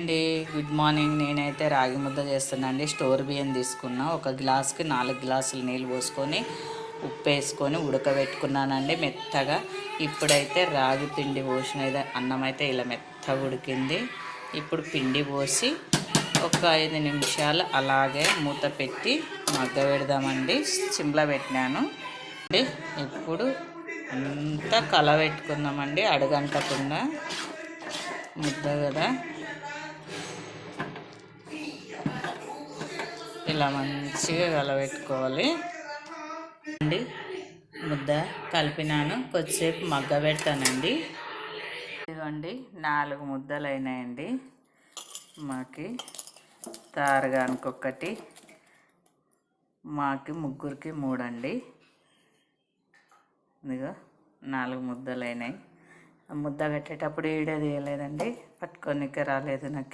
అండి, good morning. నేనైతే రాగి ముద్ద చేస్తానండి. స్టోర్ బియ్యం తీసుకున్నా. ఒక గ్లాస్కి 4 గ్లాసులు నీళ్ళు పోసుకొని ఉప్పు వేసుకొని ఉడకబెట్టుకున్నానండి మెత్తగా. ఇప్పుడైతే రాగి పిండి పోసిన అన్నం అయితే ఇలా మెత్తగా ఉడికింది. ఇప్పుడు పిండి పోసి ఒక 5 నిమిషాలు అలాగే మూత పెట్టి మగ్గ పెడదామండి. సిమ్లో పెట్టినాను అండి. ఇప్పుడు అంతా కలబెట్టుకుందామండి, అడుగంటకుండా. ముద్ద కదా, ఇలా మంచిగా కలబెట్టుకోవాలి అండి. ముద్ద కలిపినాను, కొద్దిసేపు మగ్గ పెడతానండి. ఇదిగోండి 4 ముద్దలు అయినాయండి. మాకి తారగానికి ఒకటి, మాకి ముగ్గురికి 3 అండి. ఇదిగో 4 ముద్దలు అయినాయి. ముద్ద కట్టేటప్పుడు వీడియో తీయలేదండి, పట్టుకోనికే రాలేదు నాకు.